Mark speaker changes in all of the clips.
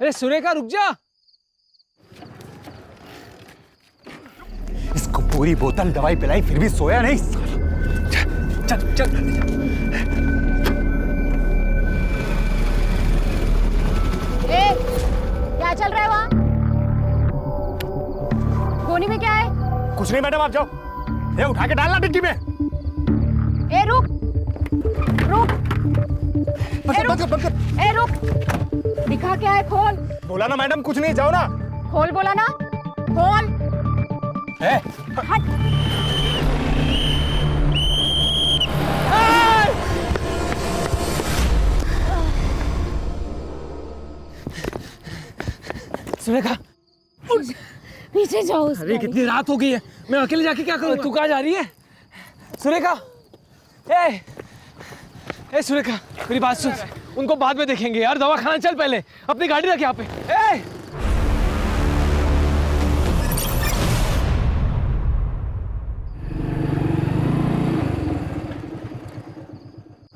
Speaker 1: अरे सुरेखा रुक जा।
Speaker 2: इसको पूरी बोतल दवाई पिलाई फिर भी सोया नहीं साला। चल चल
Speaker 3: क्या चल रहा है वहाँ? गोनी में क्या है?
Speaker 2: कुछ नहीं मैडम, आप जाओ। ये उठा के डालना डिग्गी में।
Speaker 3: ए रुक रुक,
Speaker 2: बंद कर।
Speaker 3: ए रुक, दिखा क्या है? खोल।
Speaker 2: बोला ना मैडम कुछ नहीं, जाओ ना।
Speaker 3: खोल बोला ना, खोल।
Speaker 2: हट।
Speaker 1: सुरेखा
Speaker 3: पीछे जाओ।
Speaker 1: अरे कितनी रात हो गई है, मैं अकेले जाके क्या करूँ? तू कहाँ जा रही है सुरेखा? ए सुरेखा मेरी बात सुन, उनको बाद में देखेंगे यार, दवा खाना चल, पहले अपनी गाड़ी रख यहाँ पे।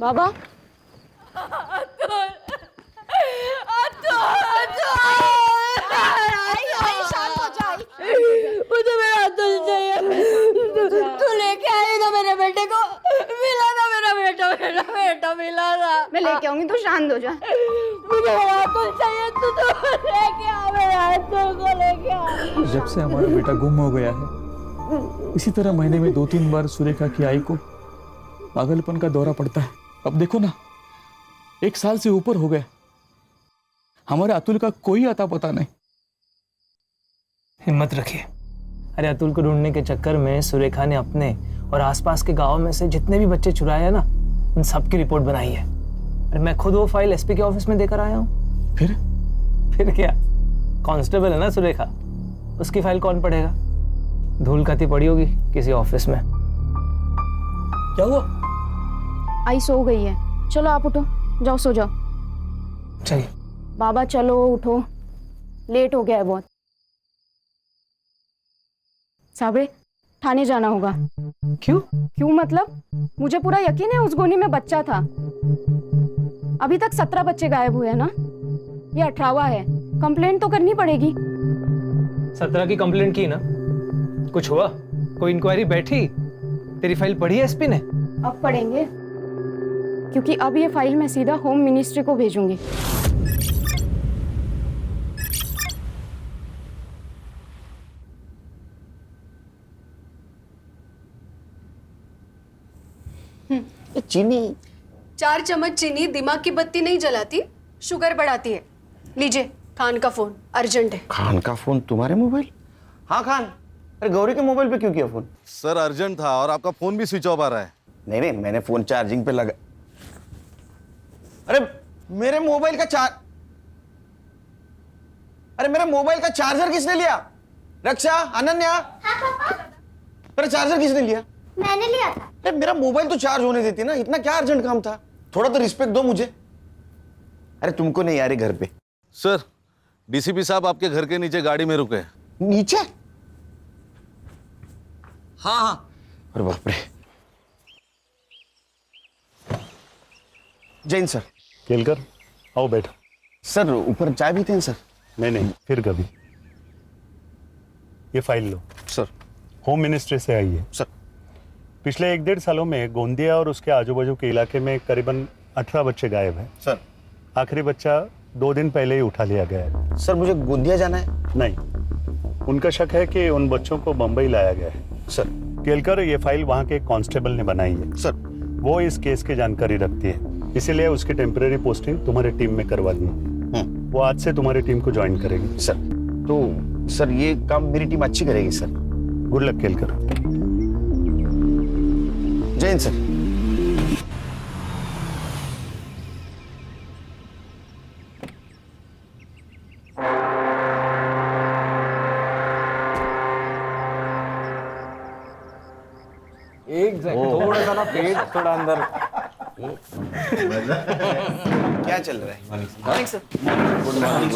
Speaker 3: बाबा
Speaker 4: मुझे मेरा अतुल चाहिए। तू लेके आई ना मेरे बेटे को, मिला ना मेरा बेटा मिला ना।
Speaker 3: मैं लेके आऊंगी, तू शांत हो जा।
Speaker 4: मुझे मेरा अतुल चाहिए, तू तो लेके आ, मेरा अतुल को लेके आ।
Speaker 5: जब से हमारा बेटा गुम हो गया है, इसी तरह महीने में 2-3 बार सुरेखा की आई को पागलपन का दौरा पड़ता है। अब देखो ना, 1 साल से ऊपर हो गए, हमारे अतुल का कोई अता पता नहीं।
Speaker 1: हिम्मत रखिए। अरे अतुल को ढूंढने के चक्कर में सुरेखा ने अपने और आसपास के गांव में से जितने भी बच्चे चुराए हैं ना, उन सब की रिपोर्ट बनाई है। अरे मैं खुद वो फाइल एसपी के ऑफिस में देकर आया हूँ। फिर क्या, कांस्टेबल है ना सुरेखा, उसकी फाइल कौन पढ़ेगा? धूल खाती पड़ी होगी किसी ऑफिस में। क्या हुआ?
Speaker 3: आई सो गई है, चलो आप उठो, जाओ सो जाओ।
Speaker 1: चलिए
Speaker 3: बाबा चलो उठो, लेट हो गया है बहुत। साबरे थाने जाना होगा। क्यों मतलब? मुझे पूरा यकीन है उस गोनी में बच्चा था। अभी तक 17 बच्चे गायब हुए हैं ना, ये 18वां है। कंप्लेंट तो करनी पड़ेगी।
Speaker 1: 17 की कंप्लेंट की ना, कुछ हुआ? कोई इंक्वायरी बैठी? तेरी फाइल पढ़ी है एसपी ने?
Speaker 3: अब पढ़ेंगे, क्योंकि अब ये फाइल मैं सीधा होम मिनिस्ट्री को भेजूंगी।
Speaker 6: चीनी
Speaker 4: 4 चम्मच चीनी दिमाग की बत्ती नहीं जलाती, शुगर बढ़ाती है। लीजिए, खान का फोन अर्जेंट है।
Speaker 6: खान का फोन तुम्हारे मोबाइल? हाँ खान, अरे गौरी के मोबाइल पे क्यों किया फोन?
Speaker 7: सर अर्जेंट था और आपका फोन भी स्विच ऑफ आ रहा है।
Speaker 6: नहीं, मैंने फोन चार्जिंग पे लगा। अरे मेरे मोबाइल का चार्जर किसने लिया? रक्षा, अनन्या। अरे चार्जर किसने लिया?
Speaker 8: मैंने लिया था।
Speaker 6: अरे मेरा मोबाइल तो चार्ज होने देती ना, इतना क्या अर्जेंट काम था? थोड़ा तो रिस्पेक्ट दो मुझे। अरे तुमको नहीं आ रही घर पे?
Speaker 7: सर डीसीपी साहब आपके घर के नीचे गाड़ी में रुके।
Speaker 6: नीचे?
Speaker 7: हाँ।
Speaker 6: अरे बाप रे। जैन सर।
Speaker 9: केलकर आओ बैठो।
Speaker 6: सर ऊपर चाय पीते हैं सर?
Speaker 9: नहीं, फिर कभी। ये फाइल लो
Speaker 6: सर।
Speaker 9: होम मिनिस्ट्री से आई है
Speaker 6: सर।
Speaker 9: पिछले 1-1.5 सालों में गोंदिया और उसके आजू बाजू के इलाके में करीबन 18 बच्चे गायब हैं।
Speaker 6: सर
Speaker 9: आखिरी बच्चा 2 दिन पहले ही उठा लिया गया है।
Speaker 6: सर मुझे गोंदिया जाना है।
Speaker 9: नहीं, उनका शक है कि उन बच्चों को बंबई लाया गया है।
Speaker 6: सर
Speaker 9: केलकर ये फाइल वहाँ के कांस्टेबल ने बनाई है।
Speaker 6: सर
Speaker 9: वो इस केस की जानकारी रखती है, इसीलिए उसकी टेम्परेरी पोस्टिंग तुम्हारी टीम में करवा दी है। वो आज से तुम्हारी टीम को ज्वाइन करेगी।
Speaker 6: सर तो सर ये काम मेरी टीम अच्छी करेगी sir.
Speaker 9: Good luck Kelkar.
Speaker 6: Jain sir.
Speaker 2: थोड़ा सा ना पेट थोड़ा अंदर।
Speaker 6: क्या चल रहा है?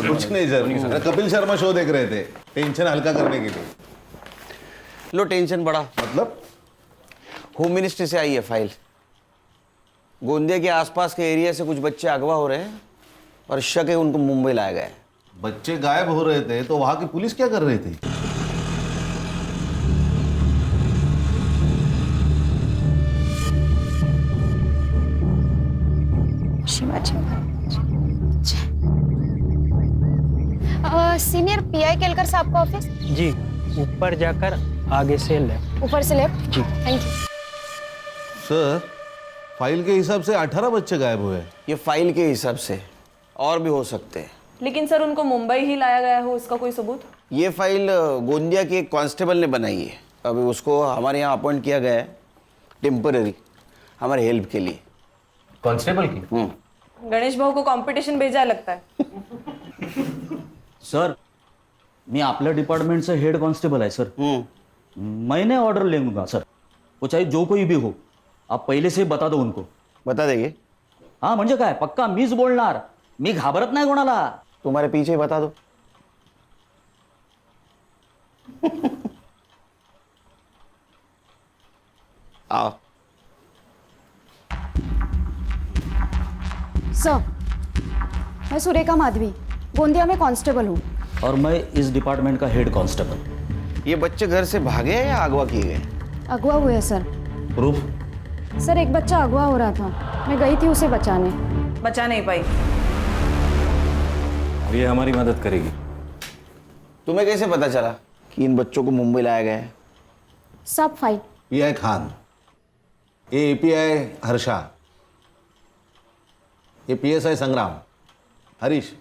Speaker 7: कुछ नहीं सर, कपिल शर्मा शो देख रहे थे, टेंशन हल्का करने के लिए।
Speaker 6: लो टेंशन बढ़ा।
Speaker 7: मतलब?
Speaker 6: होम मिनिस्ट्री से आई है फाइल। गोंदिया के आसपास के एरिया से कुछ बच्चे अगवा हो रहे हैं और शक है उनको मुंबई लाया गया है।
Speaker 7: बच्चे गायब हो रहे थे तो वहां की पुलिस क्या कर रही थी?
Speaker 3: सीनियर पीआई केलकर साहब का ऑफिस
Speaker 1: जी, ऊपर जाकर आगे से लेफ्ट।
Speaker 3: ऊपर से लेफ्ट
Speaker 1: जी।
Speaker 3: Thank you.
Speaker 7: सर, फाइल के हिसाब से 18 बच्चे गायब हुए हैं।
Speaker 6: ये फाइल के हिसाब से और भी हो सकते हैं।
Speaker 8: लेकिन सर उनको मुंबई ही लाया गया हो, इसका कोई सबूत?
Speaker 6: ये फाइल गोंदिया के एक कांस्टेबल ने बनाई है। अभी उसको हमारे यहाँ अपॉइंट किया गया है टेम्पररी, हमारे हेल्प के लिए।
Speaker 1: कांस्टेबल की?
Speaker 8: गणेश भाऊ को कंपटीशन भेजा है लगता है।
Speaker 10: सर, मी आपल्या डिपार्टमेंटचं हेड कॉन्स्टेबल आहे सर। मैंने ऑर्डर ले लूंगा सर, वो चाहे जो कोई भी हो। आप पहले से बता दो उनको।
Speaker 6: बता देंगे?
Speaker 10: हाँ म्हणजे काय, पक्का मीच बोलणार, मी घाबरत नाही कोणाला।
Speaker 6: तुम्हारे पीछे बता दो। आओ।
Speaker 3: सर, मैं सुरेखा माधवी, गोंदिया में कांस्टेबल हूँ।
Speaker 10: और मैं इस डिपार्टमेंट का हेड कांस्टेबल।
Speaker 6: ये बच्चे घर से भागे हैं या अगवा किए गए?
Speaker 3: अगवा हुए सर।
Speaker 10: प्रूफ?
Speaker 3: सर, एक बच्चा अगवा हो रहा था, मैं गई थी उसे बचाने।
Speaker 8: बचा नहीं पाई।
Speaker 2: ये हमारी मदद करेगी।
Speaker 6: तुम्हें कैसे पता चला कि इन बच्चों को मुंबई लाया गया है?
Speaker 3: सब फाइल।
Speaker 7: पीआई खान, ये एपीआई हर्षा, ये पीएसआई संग्राम, हरीश,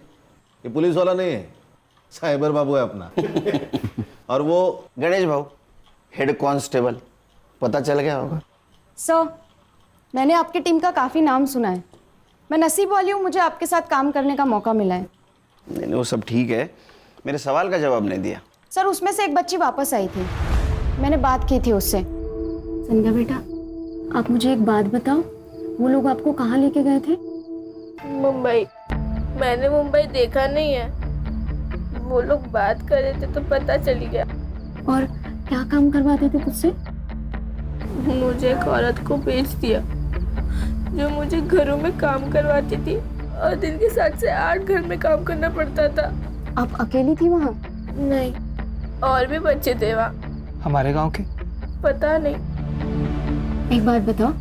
Speaker 7: ये पुलिस वाला नहीं है, साइबर बाबू है अपना। और वो
Speaker 6: गणेश भाऊ, हेड कांस्टेबल। पता चल गया होगा।
Speaker 3: सर, मैंने आपकी टीम का काफ़ी नाम सुना है। मैं नसीब वाली हूँ, मुझे आपके साथ काम करने का मौका मिला है।
Speaker 6: नहीं, वो सब ठीक है, मेरे सवाल का जवाब नहीं दिया।
Speaker 3: सर, उसमें से एक बच्ची वापस आई थी, मैंने बात की थी उससे। संध्या बेटा, आप मुझे एक बात बताओ, वो लोग आपको कहाँ लेके गए थे?
Speaker 4: मुंबई। मैंने मुंबई देखा नहीं है, वो लोग बात कर रहे थे तो पता चल गया।
Speaker 3: और क्या काम करवाते थे तुझसे?
Speaker 4: मुझे एक औरत को बेच दिया जो मुझे घरों में काम करवाती थी और दिन के 7 से 8 घर में काम करना पड़ता था।
Speaker 3: आप अकेली थी वहाँ?
Speaker 4: नहीं, और भी बच्चे थे वहाँ।
Speaker 1: हमारे गांव के?
Speaker 4: पता नहीं।
Speaker 3: एक बात बताओ,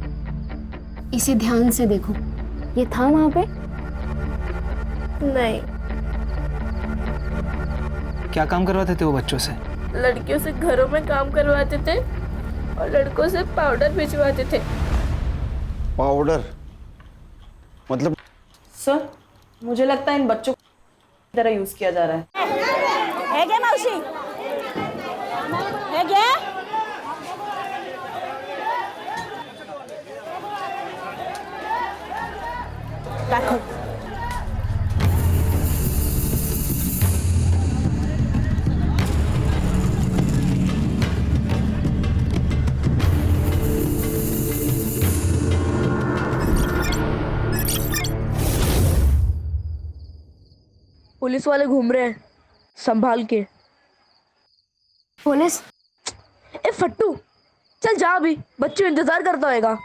Speaker 3: इसे ध्यान से देखो, ये था वहाँ पे?
Speaker 4: नहीं।
Speaker 1: क्या काम करवाते थे वो बच्चों से?
Speaker 4: लड़कियों से घरों में काम करवाते थे और लड़कों से पाउडर भिजवाते थे।
Speaker 6: पाउडर मतलब?
Speaker 8: सर, मुझे लगता है इन बच्चों को तरह यूज किया जा रहा है
Speaker 4: क्या मौसी? है क्या? रखो। पुलिस वाले घूम रहे हैं, संभाल के।
Speaker 3: पुलिस?
Speaker 4: ए फट्टू, चल जा, अभी बच्चों इंतजार करता होएगा।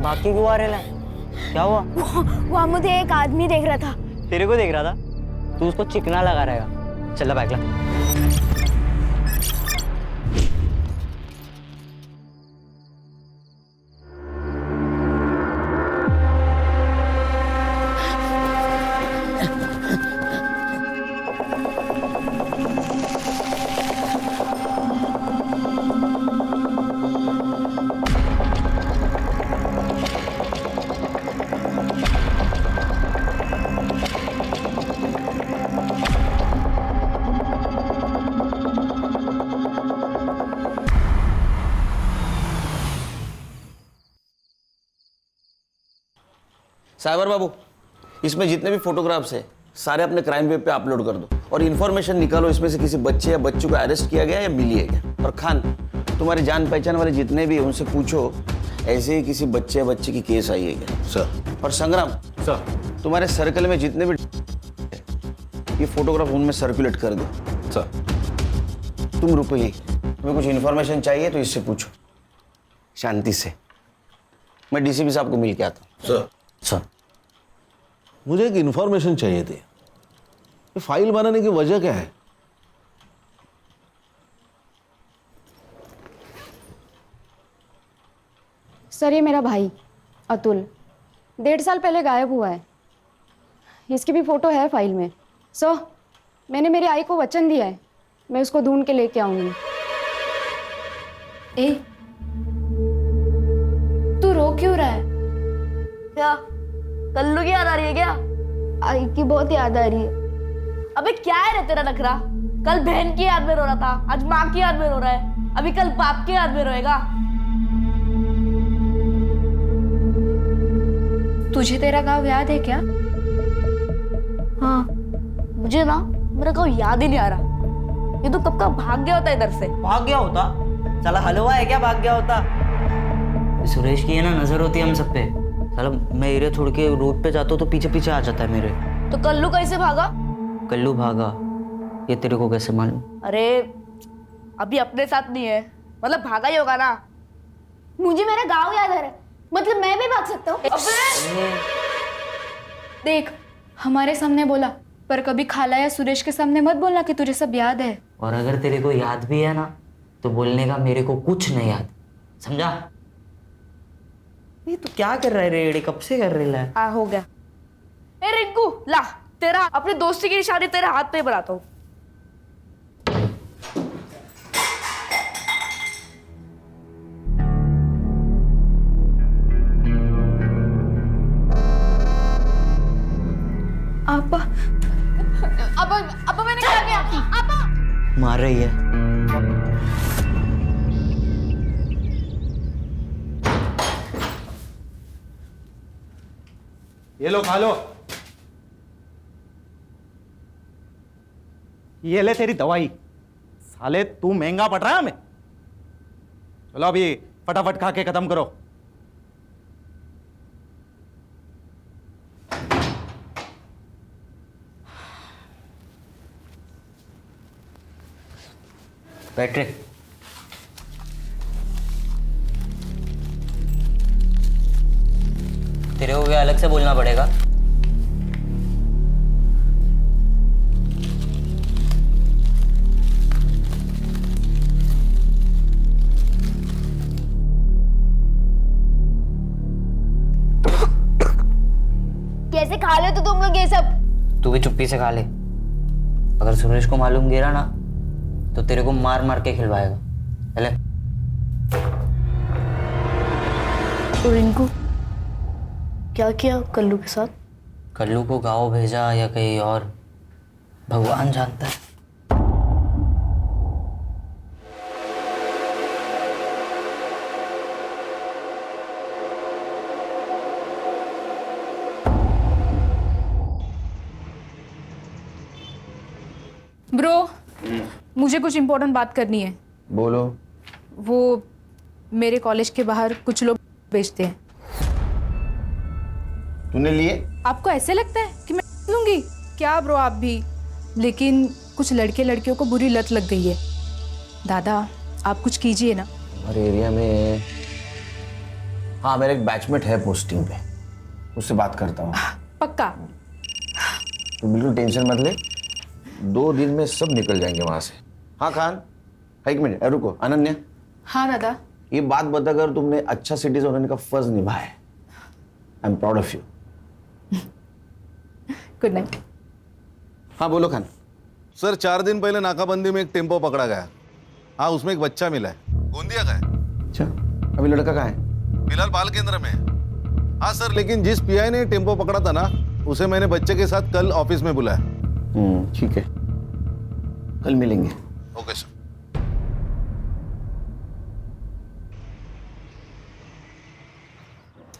Speaker 1: बाकी क्यों आ रहे हैं? क्या हुआ?
Speaker 3: वहाँ मुझे एक आदमी देख रहा था।
Speaker 1: तेरे को देख रहा था? तू उसको चिकना लगा रहेगा। चल बैग ला।
Speaker 6: साइबर बाबू, इसमें जितने भी फोटोग्राफ्स है सारे अपने क्राइम वेब पे अपलोड कर दो और इन्फॉर्मेशन निकालो इसमें से किसी बच्चे या बच्ची को अरेस्ट किया गया या मिली है क्या। और खान, तुम्हारी जान पहचान वाले जितने भी हैं उनसे पूछो ऐसे ही किसी बच्चे या बच्ची की केस आई है क्या?
Speaker 7: सर।
Speaker 6: और संग्राम
Speaker 7: सर।
Speaker 6: तुम्हारे सर्कल में जितने भी ये फोटोग्राफ उनमें सर्कुलेट कर दो।
Speaker 7: सर।
Speaker 6: तुम रुको यही, तुम्हें कुछ इन्फॉर्मेशन चाहिए तो इससे पूछो शांति से। मैं डीसीपी साहब को मिल के आता हूँ।
Speaker 7: सर।
Speaker 10: सर।
Speaker 7: मुझे एक इंफॉर्मेशन चाहिए थी। ये फाइल बनाने की वजह क्या है?
Speaker 3: सर, ये मेरा भाई अतुल 1.5 साल पहले गायब हुआ है। इसकी भी फोटो है फाइल में। सर, मैंने मेरी आई को वचन दिया है, मैं उसको ढूंढ के लेके आऊंगी।
Speaker 4: ए, तू रो क्यों रहा है?
Speaker 8: क्या कल्लू की याद आ रही है क्या?
Speaker 3: आई की बहुत याद आ रही है।
Speaker 8: अबे क्या है रे तेरा नखरा? कल बहन की याद में रो रहा था, आज माँ की याद में रो रहा है, अभी कल बाप की याद में रोएगा।
Speaker 4: तुझे तेरा गाँव याद है क्या?
Speaker 8: हाँ, मुझे ना मेरा गाँव याद ही नहीं आ रहा। ये तो कब का भाग गया होता इधर से।
Speaker 10: भाग गया होता? साला हलवा है क्या भाग गया होता? सुरेश की है ना नजर होती है हम सब पे। साला मैं एरिया छोड़ के रोड पे जाता हूँ तो पीछे पीछे आ जाता है मेरे।
Speaker 8: तो कल्लू कैसे भागा?
Speaker 10: कल्लू भागा ये तेरे को कैसे मालूम?
Speaker 8: अरे अभी अपने साथ नहीं है, मतलब भागा ही होगा ना।
Speaker 3: मुझे मेरा गाँव याद आ रहा है, मतलब मैं भी भाग सकता हूँ।
Speaker 4: देख, हमारे सामने बोला, पर कभी खाला या सुरेश के सामने मत बोलना कि तुझे सब याद है।
Speaker 10: और अगर तेरे को याद भी है ना तो बोलने का मेरे को कुछ नहीं याद, समझा? ये तू क्या कर रहा है रे? कब से कर रही है?
Speaker 8: हाँ हो गया। ए रिंकू ला, तेरा अपने दोस्ती की निशानी तेरे हाथ पे बनाता हूँ।
Speaker 4: अब मैंने क्या किया?
Speaker 10: मार रही है।
Speaker 2: ये लो खा लो। ये ले तेरी दवाई। साले तू महंगा पड़ रहा है हमें। चलो अभी फटाफट खा के खत्म करो।
Speaker 10: पैट्रिक, तेरे को क्या अलग से बोलना पड़ेगा?
Speaker 3: कैसे खा ले तो तुम लोग ये सब?
Speaker 10: तू भी चुप्पी से खा ले। अगर सुरेश को मालूम गिरा ना तो तेरे को मार मार के खिलवाएगा। चले।
Speaker 8: तो रिंकू क्या किया कल्लू के साथ?
Speaker 10: कल्लू को गाँव भेजा या कहीं और, भगवान जानता है।
Speaker 4: ब्रो, मुझे कुछ इम्पोर्टेंट बात करनी है।
Speaker 6: बोलो।
Speaker 4: वो मेरे कॉलेज के बाहर कुछ लोग बेचते हैं।
Speaker 6: तूने लिए?
Speaker 4: आपको ऐसे लगता है कि मैं लूंगी क्या ब्रो? आप भी, लेकिन कुछ लड़के लड़कियों को बुरी लत लग गई है। दादा आप कुछ कीजिए ना।
Speaker 6: हमारे एरिया में हाँ मेरा एक बैचमेट है पोस्टिंग पे, उससे बात करता हूँ।
Speaker 4: पक्का?
Speaker 6: तो बिल्कुल टेंशन मत ले, 2 दिन में सब निकल जाएंगे वहां से। हाँ खान, एक मिनट रुको। अनन्या,
Speaker 4: हाँ दादा।
Speaker 6: ये बात बताकर तुमने अच्छा सिटीजन होने का फर्ज निभाया है। I am proud of you.
Speaker 4: Good night.
Speaker 6: हाँ बोलो खान।
Speaker 7: सर 4 दिन पहले नाकाबंदी में एक टेम्पो पकड़ा गया। हाँ उसमें एक बच्चा मिला है। गोंदिया का है।
Speaker 6: अच्छा, अभी लड़का कहाँ है?
Speaker 7: फिलहाल बाल केंद्र में है। हाँ सर, लेकिन जिस पीआई ने टेम्पो पकड़ा था ना, उसे मैंने बच्चे के साथ कल ऑफिस में बुलाया।
Speaker 6: ठीक है, कल मिलेंगे।
Speaker 7: Okay sir.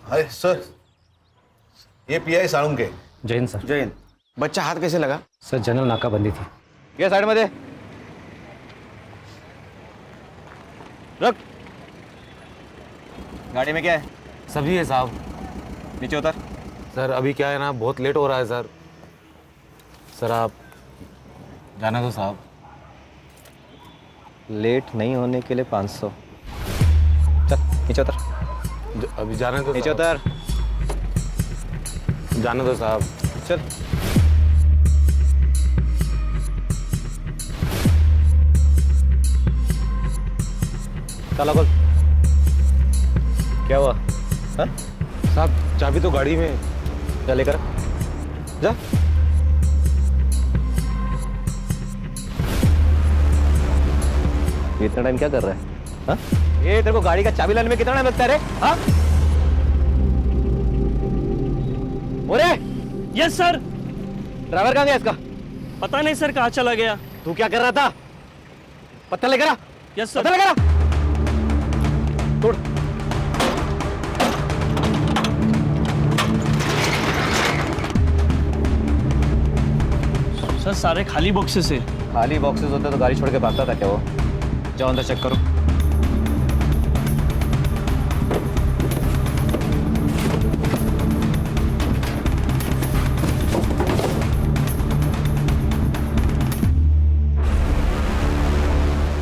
Speaker 7: हाय सर, ये पीआई साळुंके।
Speaker 2: जैन सर।
Speaker 6: जैन, बच्चा हाथ कैसे लगा?
Speaker 2: सर जनरल नाकाबंदी थी।
Speaker 7: ये साइड मध्ये रख।
Speaker 11: गाड़ी में क्या है?
Speaker 12: सब्जी है साहब।
Speaker 11: नीचे उतर।
Speaker 12: सर अभी क्या है ना, बहुत लेट हो रहा है सर। सर आप जाना दो साहब।
Speaker 11: लेट नहीं होने के लिए 500। चल नीचे उतर।
Speaker 12: अभी जाने दो
Speaker 11: नीचे उतर।
Speaker 12: जाने दो साहब।
Speaker 11: चल। ताला खोल। क्या हुआ? हाँ?
Speaker 12: साहब चाबी तो गाड़ी में।
Speaker 11: जा लेकर जा। इतना टाइम क्या कर रहा है? हाँ? ये तेरे को गाड़ी का चाबी लाने में कितना टाइम लगता है रे? हाँ? ओरे!
Speaker 13: Yes sir.
Speaker 11: ड्राइवर कहाँ गया इसका?
Speaker 13: पता नहीं सर, कहाँ चला गया।
Speaker 11: तू क्या कर रहा था? पत्थर लेकर आ।
Speaker 13: Yes sir.
Speaker 11: पत्थर लेकर आ। तोड़।
Speaker 13: सर सारे खाली बॉक्सेस है।
Speaker 11: खाली बॉक्सेस होते तो गाड़ी छोड़ के भागता था क्या वो? जाओ अंदर चेक करो।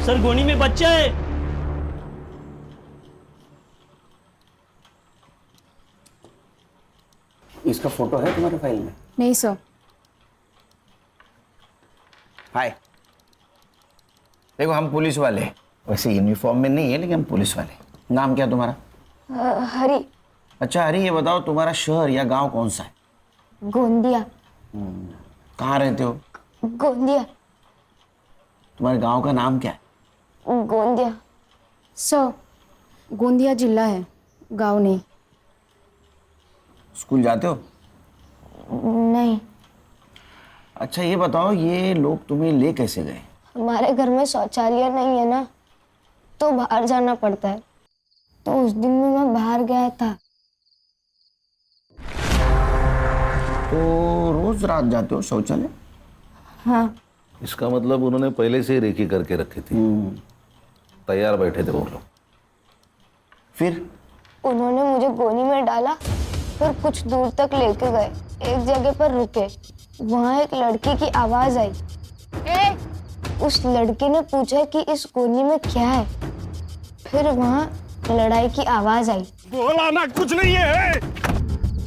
Speaker 13: सर गोनी में बच्चा है।
Speaker 6: इसका फोटो है तुम्हारे फाइल में?
Speaker 3: नहीं सर।
Speaker 6: हाय, देखो हम पुलिस वाले, वैसे यूनिफॉर्म में नहीं है लेकिन हम पुलिस वाले। नाम क्या तुम्हारा?
Speaker 3: हरी।
Speaker 6: अच्छा हरी, ये बताओ तुम्हारा शहर या गांव कौन सा है?
Speaker 3: गोंदिया।
Speaker 6: कहाँ रहते हो?
Speaker 3: गोंदिया।
Speaker 6: तुम्हारे गांव का नाम क्या है?
Speaker 3: गोंदिया। सर गोंदिया जिला है, गांव नहीं।
Speaker 6: स्कूल जाते हो?
Speaker 3: नहीं।
Speaker 6: अच्छा ये बताओ, ये लोग तुम्हें ले कैसे गए?
Speaker 3: हमारे घर में शौचालय नहीं है ना, तो बाहर जाना पड़ता है। तो उस दिन में मैं बाहर गया था।
Speaker 6: तो रोज रात जाते हो शौचालय?
Speaker 3: हाँ।
Speaker 7: इसका मतलब उन्होंने पहले से ही रेकी करके रखी थी। तैयार बैठे थे वो लोग।
Speaker 6: फिर
Speaker 3: उन्होंने मुझे गोनी में डाला, फिर कुछ दूर तक लेके गए। एक जगह पर रुके, वहाँ एक लड़की की आवाज आई। उस लड़की ने पूछा कि इस गोनी में क्या है। फिर वहाँ लड़ाई की आवाज आई।
Speaker 13: बोला ना कुछ नहीं है।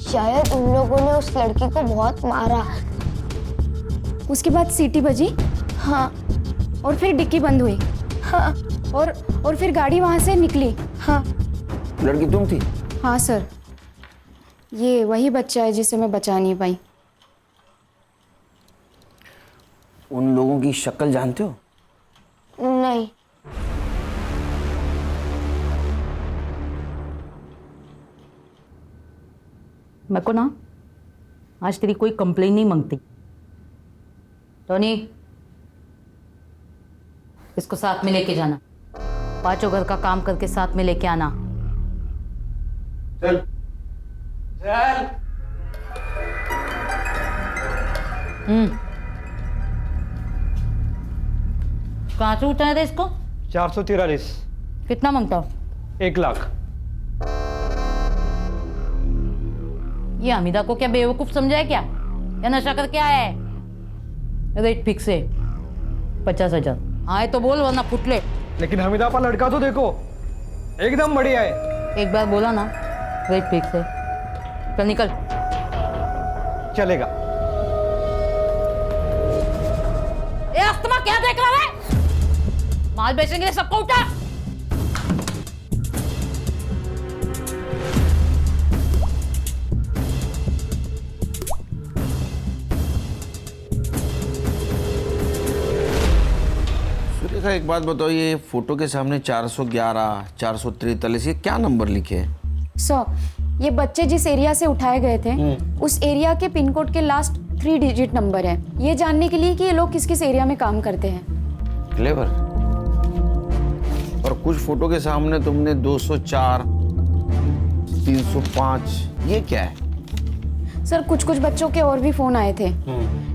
Speaker 3: शायद उन लोगों ने उस लड़की को बहुत मारा। उसके बाद सीटी बजी। हाँ। और फिर डिक्की बंद हुई। हाँ। और फिर गाड़ी वहाँ से निकली। हाँ।
Speaker 6: लड़की तुम थी?
Speaker 3: हाँ सर, ये वही बच्चा है जिसे मैं बचा नहीं पाई।
Speaker 6: उन लोगों की शक्ल जानते हो?
Speaker 3: नहीं।
Speaker 14: मेरे को ना आज तेरी कोई कंप्लेन नहीं मांगती। टोनी, इसको साथ में लेके जाना। पांचों घर का काम करके साथ में लेके आना।
Speaker 12: चल चल।
Speaker 14: कहाँ से उठाया था इसको?
Speaker 13: 443।
Speaker 14: कितना मांगता हो?
Speaker 13: 1 लाख।
Speaker 14: ये हमीदा को क्या बेवकूफ समझा है क्या? या नशा करके आया है? रेट फिक्स है 50,000। आए तो बोल वरना फुटले।
Speaker 13: लेकिन हमीदा का लड़का तो देखो, एकदम बढ़िया है।
Speaker 14: एक बार बोला ना, रेट फिक्स है। चल निकल।
Speaker 13: चलेगा।
Speaker 14: ए अस्तमा, क्या देख रहा है? माल बेचने के लिए सबको उठा।
Speaker 6: सुरेखा एक बात बताओ, ये फोटो के सामने 411, 443 ये क्या नंबर लिखे हैं?
Speaker 3: सर ये बच्चे जिस एरिया से उठाए गए थे उस एरिया के पिन कोड के लास्ट 3 डिजिट नंबर है, ये जानने के लिए कि ये लोग किस किस एरिया में काम करते हैं।
Speaker 6: क्लेवर। और कुछ फोटो के सामने तुमने 204, 305, ये क्या है?
Speaker 3: सर कुछ कुछ बच्चों के और भी फोन आए थे,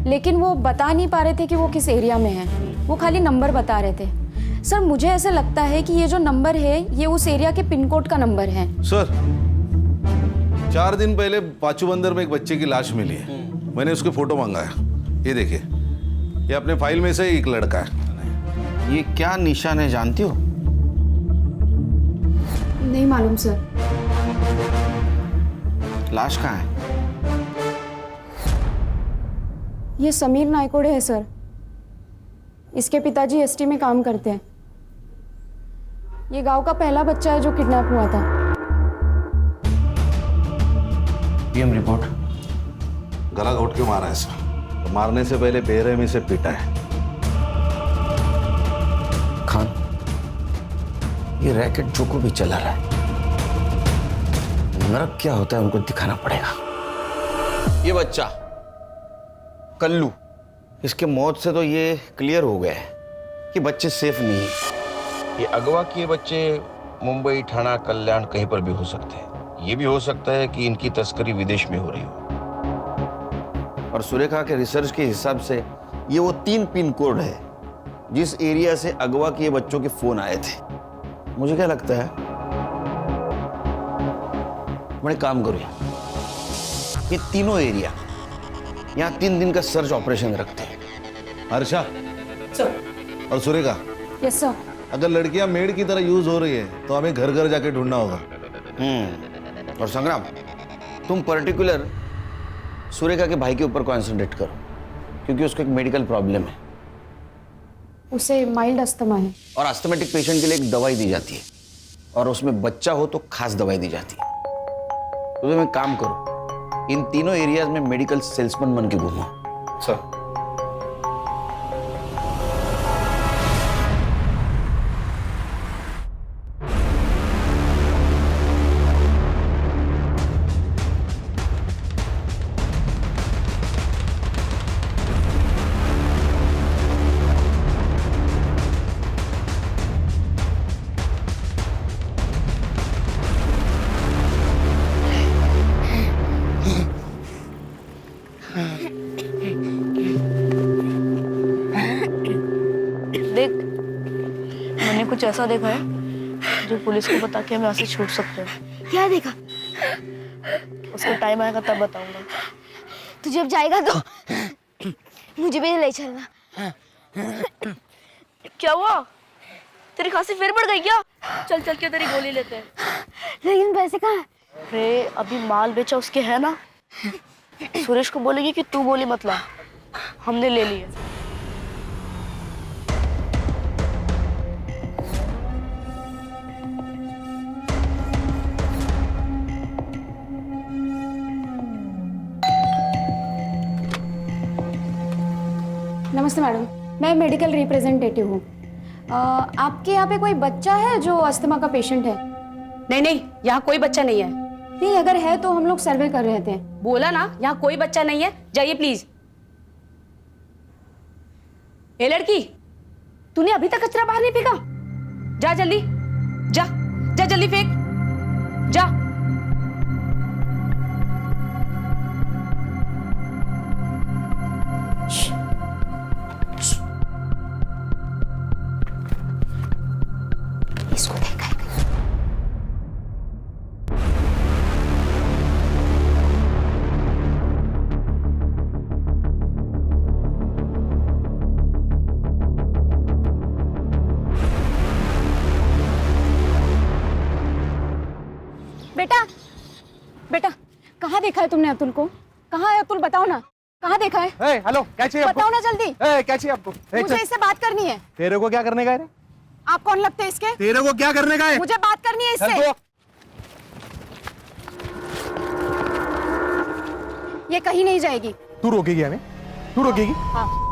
Speaker 3: लेकिन वो बता नहीं पा रहे थे कि वो किस एरिया में है। वो खाली नंबर बता रहे थे। सर मुझे ऐसे लगता है कि ये जो नंबर है ये उस एरिया के पिन कोड का नंबर है।
Speaker 7: सर 4 दिन पहले पाचू बंदर में एक बच्चे की लाश मिली है। मैंने उसके फोटो मंगाया, ये देखिए, ये अपने फाइल में से एक लड़का है।
Speaker 6: ये क्या निशान है जानती हो?
Speaker 3: नहीं मालूम सर।
Speaker 6: लाश कहाँ है?
Speaker 3: ये समीर नायकोड़े है सर। इसके पिताजी एसटी में काम करते हैं। ये गांव का पहला बच्चा है जो किडनैप हुआ था।
Speaker 6: PM report.
Speaker 7: गला घोट के मारा है सर, तो मारने से पहले बेरहमी से पीटा है।
Speaker 6: खान, ये रैकेट जो को भी चला रहा है, नरक क्या होता है उनको दिखाना पड़ेगा। ये बच्चा कल्लू, इसके मौत से तो ये क्लियर हो गया है कि बच्चे सेफ नहीं है।
Speaker 15: ये अगवा किए बच्चे मुंबई, ठाणा, कल्याण कहीं पर भी हो सकते हैं। ये भी हो सकता है कि इनकी तस्करी विदेश में हो रही हो।
Speaker 6: और सुरेखा के रिसर्च के हिसाब से ये वो 3 पिन कोड है जिस एरिया से अगवा किए बच्चों के फोन आए थे। मुझे क्या लगता है, मैं काम करूँ, ये तीनों एरिया यहाँ 3 दिन का सर्च ऑपरेशन रखते हैं।
Speaker 7: हर्षा
Speaker 3: सर।
Speaker 7: और सुरेखा,
Speaker 3: यस सर।
Speaker 7: अगर लड़कियां मेड की तरह यूज हो रही है तो हमें घर घर जाके ढूंढना होगा।
Speaker 6: और संग्राम, तुम पर्टिकुलर सुरेखा के भाई के ऊपर कॉन्सेंट्रेट करो, क्योंकि उसको एक मेडिकल प्रॉब्लम है।
Speaker 3: उसे माइल्ड अस्थमा है।
Speaker 6: और अस्थमेटिक पेशेंट के लिए एक दवाई दी जाती है, और उसमें बच्चा हो तो खास दवाई दी जाती है। तो तुम एक काम करो, इन तीनों एरियाज में मेडिकल सेल्समैन बन के घूमो।
Speaker 7: सर।
Speaker 8: देख, मैंने कुछ ऐसा देखा है जो पुलिस को बता के हम यहाँ से छूट सकते हैं।
Speaker 16: क्या देखा?
Speaker 8: उसका टाइम आएगा तब बताऊंगा।
Speaker 16: तू जब जाएगा तो मुझे भी ले चलना।
Speaker 8: क्या हुआ? तेरी खांसी फिर बढ़ गई क्या? चल चल के तेरी गोली लेते हैं।
Speaker 16: लेकिन पैसे कहाँ?
Speaker 8: अरे अभी माल बेचा उसके है ना, सुरेश को बोलेगी कि तू गोली मत ला, हमने ले ली है।
Speaker 3: नमस्ते मैडम, मैं मेडिकल रिप्रेजेंटेटिव हूँ। आपके यहाँ पे कोई बच्चा है जो अस्थमा का पेशेंट है?
Speaker 17: नहीं नहीं, यहाँ कोई बच्चा नहीं है।
Speaker 3: नहीं, अगर है तो हम लोग सर्वे कर रहे थे।
Speaker 17: बोला ना, यहाँ कोई बच्चा नहीं है, जाइए प्लीज। ए लड़की, तूने अभी तक कचरा बाहर नहीं फेंका? जा जल्दी, जा जा जल्दी फेंक, जा।
Speaker 16: इसको देखा है।
Speaker 3: बेटा, बेटा, कहाँ देखा है तुमने अतुल को? कहाँ है अतुल? बताओ ना, कहाँ देखा है?
Speaker 2: हेलो, क्या चाहिए आपको?
Speaker 3: बताओ ना जल्दी।
Speaker 2: क्या चाहिए आपको?
Speaker 3: मुझे इससे बात करनी है।
Speaker 2: तेरे को क्या करने का है?
Speaker 3: आप कौन लगते हैं इसके?
Speaker 2: तेरे को क्या करने का है?
Speaker 3: मुझे बात करनी है इससे। ये कहीं नहीं जाएगी।
Speaker 2: तू रोकेगी हमें? तू रोकेगी?
Speaker 3: हाँ।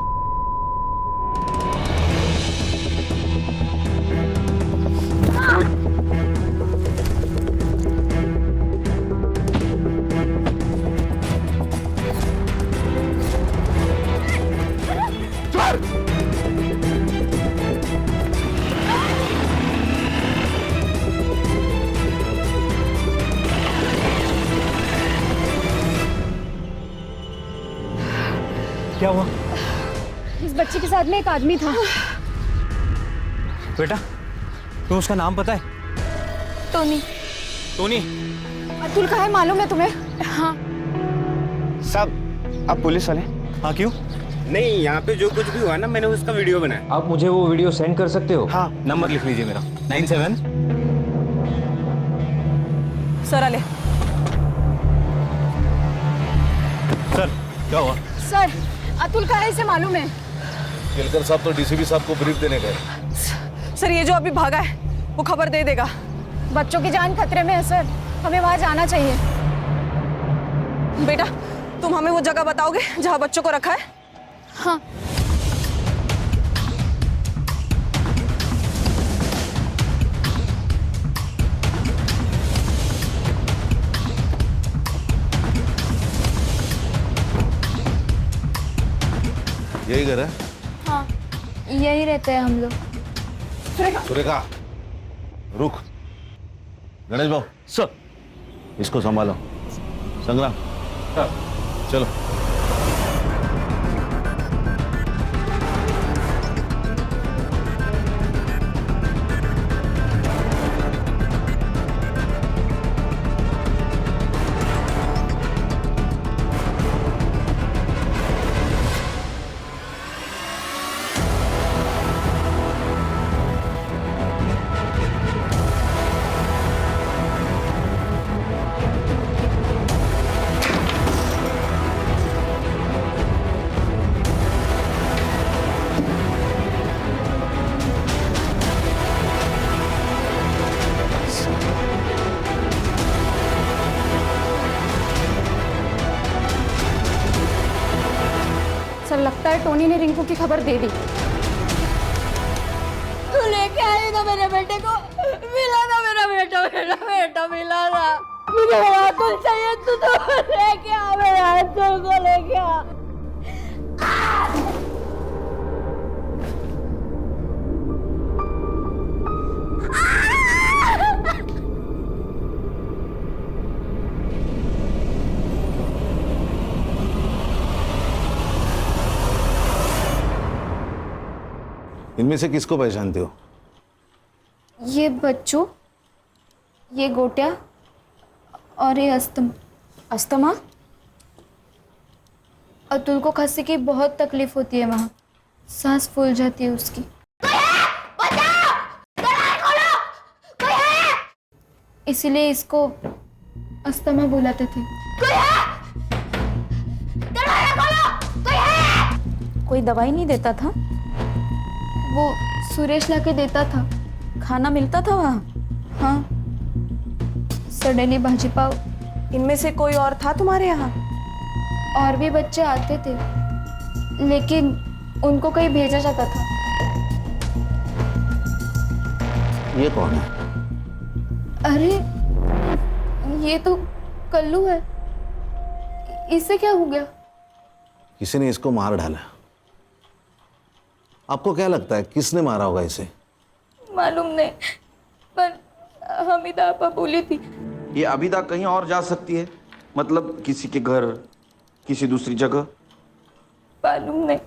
Speaker 2: क्या हुआ?
Speaker 3: इस बच्चे के साथ में एक आदमी था।
Speaker 11: बेटा तुम्हें उसका नाम पता है?
Speaker 3: टोनी।
Speaker 11: टोनी?
Speaker 3: अतुल का है मालूम है तुम्हें? हाँ।
Speaker 11: साहब आप पुलिस वाले? हाँ क्यों? नहीं, यहाँ पे जो कुछ भी हुआ ना, मैंने उसका वीडियो बनाया।
Speaker 12: आप मुझे वो वीडियो सेंड कर सकते हो?
Speaker 11: हाँ।
Speaker 12: नंबर लिख लीजिए मेरा 97।
Speaker 17: सर आले।
Speaker 7: सर क्या हुआ?
Speaker 3: सर अतुल का है इसे मालूम है।
Speaker 7: केलकर साहब तो डीसीपी साहब को ब्रीफ देने गए।
Speaker 17: सर ये जो अभी भागा है वो खबर दे देगा।
Speaker 3: बच्चों की जान खतरे में है सर, हमें वहां जाना चाहिए।
Speaker 17: बेटा तुम हमें वो जगह बताओगे जहाँ बच्चों को रखा है?
Speaker 3: हाँ।
Speaker 7: यही घर है?
Speaker 16: हाँ यही रहते हैं हम लोग।
Speaker 7: सुरेखा रुक। गणेश भाऊ
Speaker 10: सर
Speaker 7: इसको संभालो। संग्राम चलो।
Speaker 3: सर लगता है टोनी ने रिंकू की खबर दे दी।
Speaker 4: तू लेके आई ना मेरे बेटे को, मिला ना मेरा बेटा, मेरा बेटा मिला ना। मुझे मेरा अतुल चाहिए, तू तो लेके आ मेरा अतुल को लेके आ।
Speaker 7: इनमें से किसको पहचानते हो?
Speaker 16: ये बच्चों, ये गोटिया और ये अस्थमा। अतुल को खांसी की बहुत तकलीफ होती है, वहाँ सांस फूल जाती है उसकी। इसीलिए इसको अस्थमा बुलाते थे।
Speaker 8: कोई दवाई नहीं देता था?
Speaker 16: वो सुरेश लाके देता था।
Speaker 8: खाना मिलता था वहाँ?
Speaker 16: हाँ, सडनली भाजी पाव।
Speaker 17: इनमें से कोई और था तुम्हारे यहाँ?
Speaker 16: और भी बच्चे आते थे, लेकिन उनको कहीं भेजा जाता था।
Speaker 7: ये कौन है?
Speaker 16: अरे ये तो कल्लू है, इससे क्या हो गया?
Speaker 7: किसी ने इसको मार डाला। आपको क्या लगता है किसने मारा होगा इसे?
Speaker 4: मालूम नहीं, पर हमीदा आपा बोली थी।
Speaker 15: ये अभिदा कहीं और जा सकती है, मतलब किसी के घर, किसी दूसरी जगह।
Speaker 4: मालूम नहीं,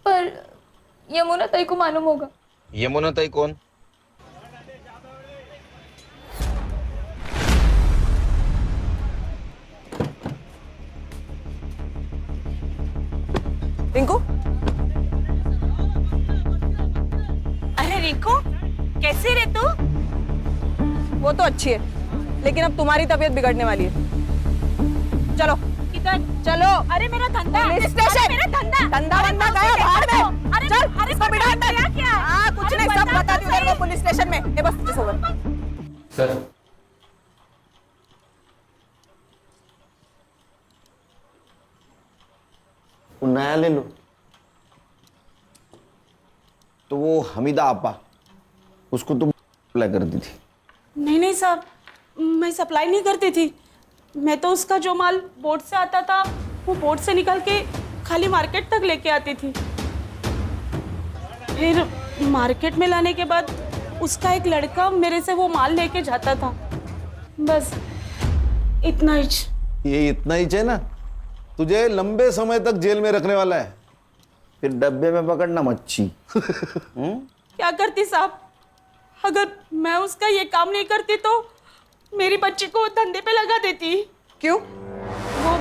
Speaker 4: पर यमुना ताई को मालूम होगा।
Speaker 15: यमुना ताई कौन?
Speaker 17: रिंकू? अरे रिंकू कैसी रे तू? वो तो अच्छी है, लेकिन अब तुम्हारी तबीयत बिगड़ने वाली है। चलो
Speaker 4: किधर?
Speaker 17: चलो।
Speaker 4: अरे मेरा धंधा,
Speaker 17: पुलिस स्टेशन।
Speaker 4: मेरा धंधा,
Speaker 17: धंधा वंधा गया बाहर में।
Speaker 4: अरे
Speaker 17: चल,
Speaker 4: अरे
Speaker 17: इसको बिठा अंदर।
Speaker 4: क्या क्या?
Speaker 17: हाँ कुछ नहीं, सब बताती हूँ तेरे को पुलिस स्टेशन में। ये बस किस होगा?
Speaker 12: सर
Speaker 6: नया ले लो। तो वो हमीदा आपा, उसको तुम अप्लाई कर दी थी?
Speaker 18: नहीं नहीं साहब, मैं सप्लाई नहीं करती थी। मैं तो उसका जो माल बोट से आता था वो बोट से निकाल के खाली मार्केट तक लेके आती थी। फिर मार्केट में लाने के बाद उसका एक लड़का मेरे से वो माल लेके जाता था। बस इतना ही।
Speaker 7: ये इतना ही है ना, तुझे लंबे समय तक जेल में रखने वाला है।
Speaker 6: फिर डब्बे में पकड़ना मच्छी।
Speaker 18: क्या करती साहब, अगर मैं उसका ये काम नहीं करती तो मेरी बच्ची को धंधे पे लगा देती।
Speaker 17: क्यों?
Speaker 18: वो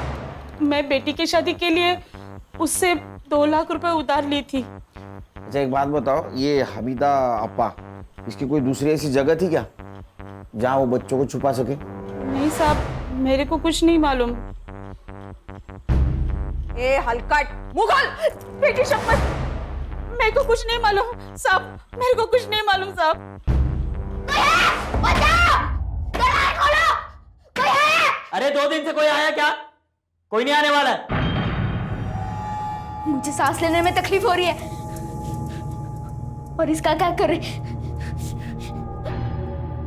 Speaker 18: मैं बेटी की शादी के लिए उससे 2 लाख रुपए उधार ली थी।
Speaker 6: अच्छा एक बात बताओ, ये हमीदा अपा, इसकी कोई दूसरी ऐसी जगह थी क्या जहाँ वो बच्चों को छुपा सके?
Speaker 18: नहीं साहब, मेरे को कुछ नहीं मालूम।
Speaker 17: ए हलकट मुगल,
Speaker 18: बेटी शपथ, मेरे को कुछ नहीं मालूम साहब, मेरे को कुछ नहीं मालूम साहब।
Speaker 10: अरे 2 दिन से कोई आया क्या? कोई नहीं आने वाला है।
Speaker 16: मुझे सांस लेने में तकलीफ हो रही है। और इसका क्या करे?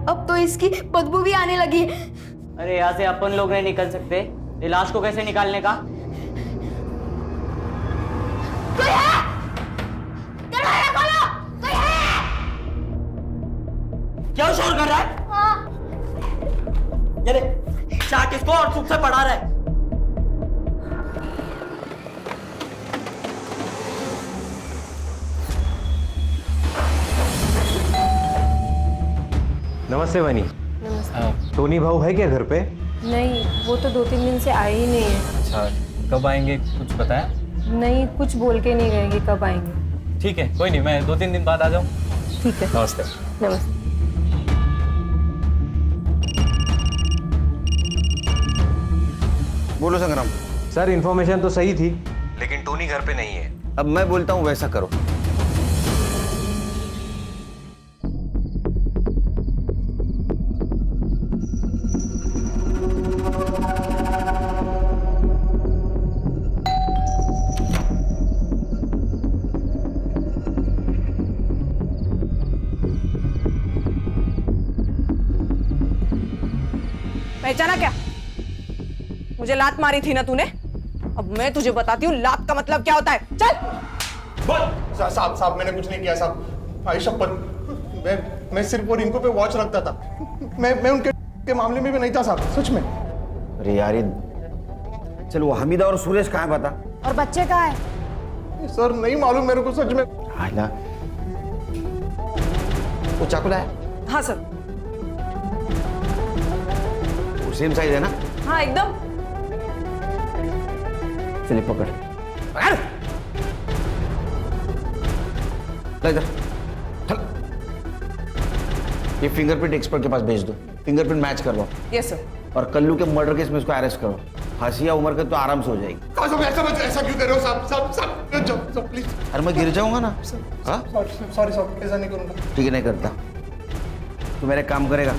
Speaker 16: अब तो इसकी बदबू भी आने लगी है।
Speaker 10: अरे यहाँ से अपन लोग नहीं निकल सकते, ये लाश को कैसे निकालने का?
Speaker 16: कोई है? दरवाजा खोलो, कोई है?
Speaker 10: क्या शोर कर रहा है?
Speaker 16: हाँ।
Speaker 10: ये देख, चाट इसको और चुप से पढ़ा रहा है।
Speaker 11: नमस्ते बनी।
Speaker 4: नमस्ते।
Speaker 11: टोनी भाऊ है क्या घर पे?
Speaker 4: नहीं, वो तो 2-3 दिन से आए ही नहीं है।
Speaker 11: अच्छा, कब आएंगे कुछ बताया?
Speaker 4: नहीं, कुछ बोल के नहीं गए कि कब आएंगे।
Speaker 11: ठीक है, कोई नहीं, मैं 2-3 दिन बाद आ जाऊँ।
Speaker 4: ठीक है।
Speaker 11: नमस्ते।
Speaker 4: नमस्ते।
Speaker 6: बोलो संग्राम।
Speaker 11: सर इन्फॉर्मेशन तो सही थी, लेकिन टोनी घर पे नहीं है।
Speaker 6: अब मैं बोलता हूँ वैसा करो।
Speaker 17: पहचाना क्या? मुझे लात मारी थी ना तूने? अब मैं तुझे बताती हूँ लात का मतलब क्या होता है। चल।
Speaker 19: साहब मैंने कुछ नहीं किया साहब, भाई शपथ, मैं सिर्फ वो रिंकू पे वॉच रखता था। मैं उनके मामले में भी नहीं था साहब, सच में।
Speaker 6: अरे यार ये, चल वो हमीदा और सुरेश कहाँ है बता?
Speaker 3: और बच्चे कहाँ है?
Speaker 19: सर नहीं मालूम मेरे को सच में।
Speaker 6: आला, वो चाकू लाया?
Speaker 17: हाँ सर।
Speaker 6: वो सेम साइज है ना?
Speaker 17: हाँ एकदम।
Speaker 6: चलिए पकड़ पकड़, ले इधर चल। ये फिंगरप्रिंट एक्सपर्ट के पास भेज दो, फिंगरप्रिंट मैच करवाओ।
Speaker 17: Yes sir.
Speaker 6: और कल्लू के मर्डर केस में इसको अरेस्ट करो। हंसिया उम्र के तो आराम से हो जाएगी।
Speaker 19: ऐसा क्यों कर रहे हो साहब? प्लीज।
Speaker 6: अरे मैं गिर जाऊंगा ना। हाँ
Speaker 19: सॉरी साहब, ऐसा नहीं करूंगा।
Speaker 6: ठीक है, नहीं करता। तू मेरे काम करेगा।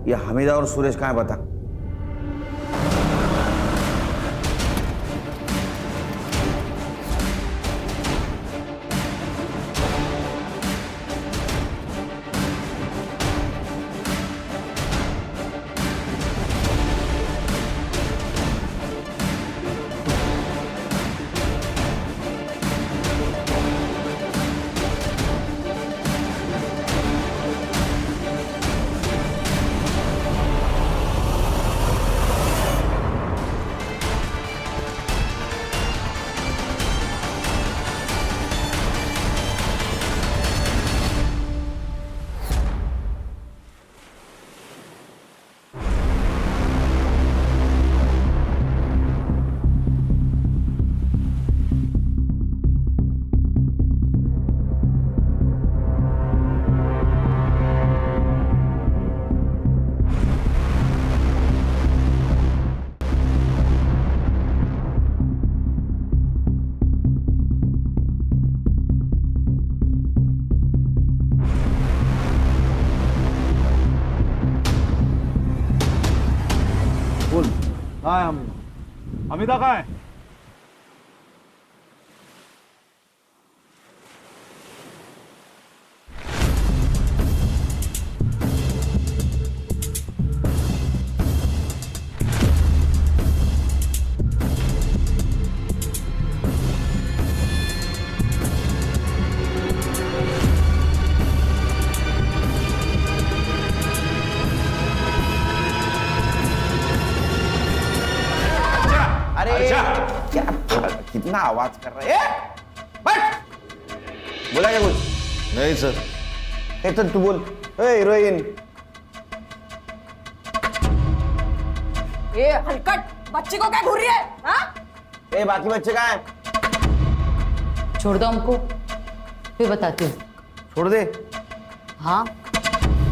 Speaker 6: ये हमीदा और सुरेश कहाँ है बता?
Speaker 5: हाँ हमीदा कहाँ है?
Speaker 6: कितना आवाज कर रहा है? बैठ। बोला क्या कुछ?
Speaker 7: नहीं सर।
Speaker 6: तो तू बोल, हीरोइन।
Speaker 17: ये हलकट बच्ची को क्या घूर रही है? हाँ?
Speaker 6: बाकी बच्चे कहाँ हैं?
Speaker 14: छोड़ दो हमको, फिर बताती हूँ।
Speaker 6: छोड़ दे।
Speaker 14: हाँ,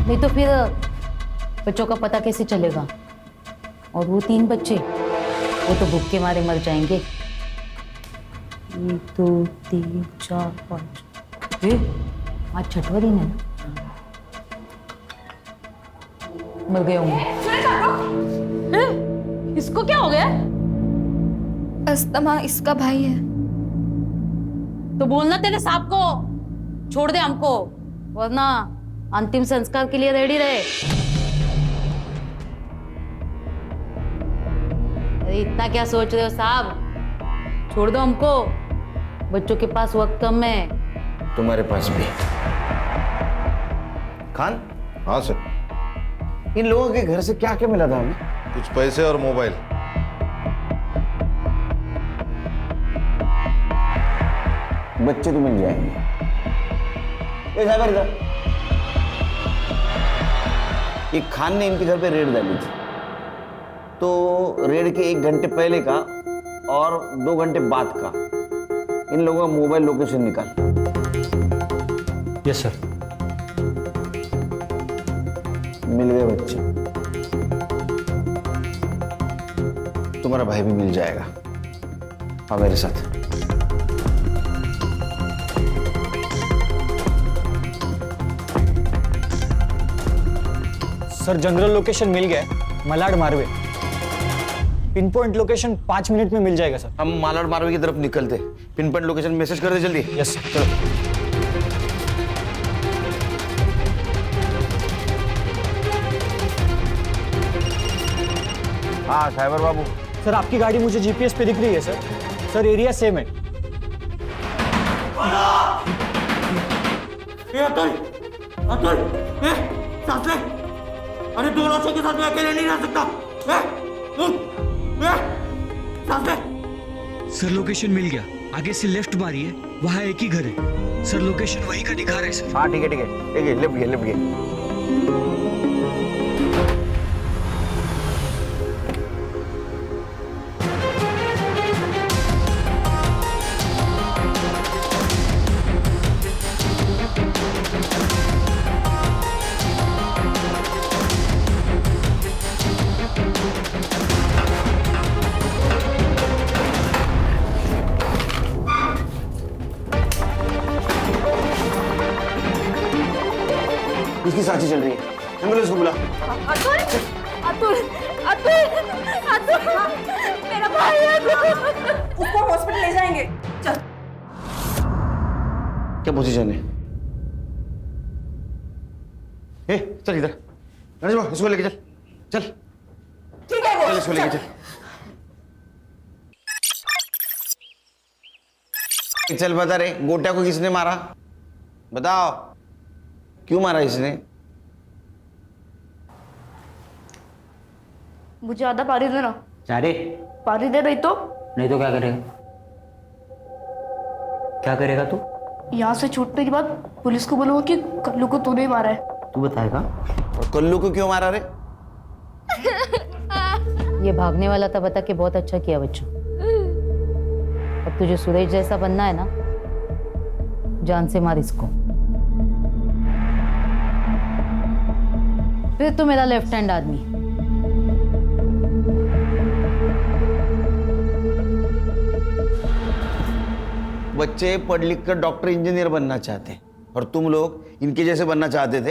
Speaker 14: नहीं तो फिर बच्चों का पता कैसे चलेगा? और वो 3 बच्चे, वो तो भूख के मारे मर जाएंगे। 1 2 3 4 5। आज छठवा दिन है ना? मर गए होंगे।
Speaker 8: इसको क्या हो गया?
Speaker 16: अस्तमा इसका भाई है।
Speaker 14: तो बोलना तेरे साहब को छोड़ दे हमको, वरना अंतिम संस्कार के लिए रेडी रहे। अरे इतना क्या सोच रहे हो साहब? छोड़ दो हमको, बच्चों के पास वक्त कम है।
Speaker 6: तुम्हारे पास भी। खान?
Speaker 7: हाँ सर।
Speaker 6: इन लोगों के घर से क्या क्या मिला था हमें?
Speaker 7: कुछ पैसे और मोबाइल।
Speaker 6: बच्चे तो मिल जाएंगे। इधर एक खान ने इनके घर पे रेड डाली थी, तो रेड के 1 घंटे पहले का और 2 घंटे बाद का इन लोगों का मोबाइल लोकेशन निकाल।
Speaker 11: Yes sir.
Speaker 6: मिल गए बच्चे। तुम्हारा भाई भी मिल जाएगा। अब मेरे साथ।
Speaker 11: सर जनरल लोकेशन मिल गया है, Malad Marve. Pin point location 5 minute में मिल जाएगा सर।
Speaker 6: हम मालाड मारवे की तरफ निकलते। पिन पॉइंट लोकेशन मैसेज कर दे जल्दी।
Speaker 11: यस
Speaker 6: चलो। हाँ साइबर बाबू।
Speaker 11: सर आपकी गाड़ी मुझे जीपीएस पे दिख रही है सर। सर एरिया सेम है।
Speaker 6: अरे 2 लाशों के साथ मैं अकेले नहीं रह सकता।
Speaker 20: सर लोकेशन मिल गया, आगे से लेफ्ट मारिए, वहाँ एक ही घर है। सर लोकेशन वहीं का दिखा रहा है सर।
Speaker 6: हाँ ठीक है ठीक है, लेफ्ट गए। इसकी सांसें चल रही है। एम्बुलेंस को बुला।
Speaker 17: अतुल, अतुल, अतुल, अतुल, मेरा भाई है। उसको हॉस्पिटल ले जाएंगे। चल।
Speaker 6: क्या पोजीशन है? चल इधर। गणेश बाबू इसको लेके चल। चल।
Speaker 17: ठीक है।
Speaker 6: चल इसको लेके चल। चल बता रे, गोटिया को किसने मारा? बताओ, क्यों मारा इसने?
Speaker 8: मुझे आधा पारी देना।
Speaker 10: चारे?
Speaker 8: पारी दे रही तो?
Speaker 10: नहीं तो क्या करेगा? क्या करेगा तू?
Speaker 8: यहाँ से छूटने के बाद पुलिस को बोलूंगा कि कल्लू को तूने ही मारा है।
Speaker 10: तू बताएगा?
Speaker 6: और कल्लू को क्यों मारा रे?
Speaker 14: ये भागने वाला था, बता के बहुत अच्छा किया बच्चों। अब तुझे सुरेश जैसा बनना है ना, जान से मार इसको। फिर तू मेरा लेफ्ट हैंड आदमी।
Speaker 6: बच्चे पढ़ लिख कर डॉक्टर इंजीनियर बनना चाहते हैं और तुम लोग इनके जैसे बनना चाहते थे।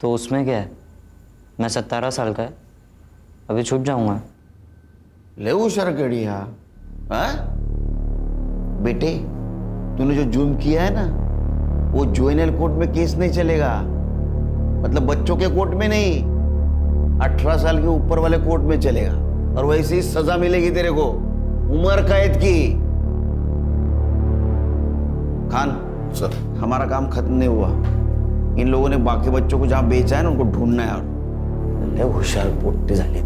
Speaker 11: तो उसमें क्या है? मैं 17 साल का है, अभी छूट जाऊंगा।
Speaker 6: ले शरकड़िया। बेटे, तूने जो जुर्म किया है ना, वो जुवेनाइल कोर्ट में केस नहीं चलेगा। मतलब बच्चों के कोर्ट में नहीं, 18 साल के ऊपर वाले कोर्ट में चलेगा। और वैसे ही सजा मिलेगी तेरे को, उम्र कैद की। खान सर, हमारा काम खत्म नहीं हुआ। इन लोगों ने बाकी बच्चों को जहां बेचा है ना, उनको ढूंढना है। और होशियार पोट्टे झाले।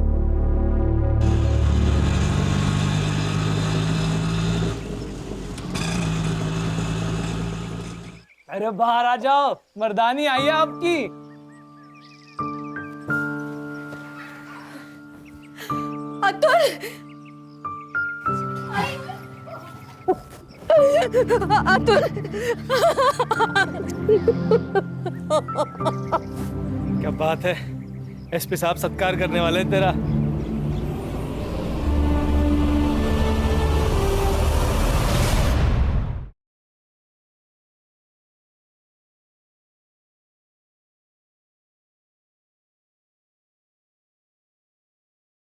Speaker 1: अरे बाहर आ जाओ, मर्दानी आई है आपकी।
Speaker 4: अतुल, अतुल,
Speaker 1: क्या बात है, एसपी साहब सत्कार करने वाले हैं तेरा।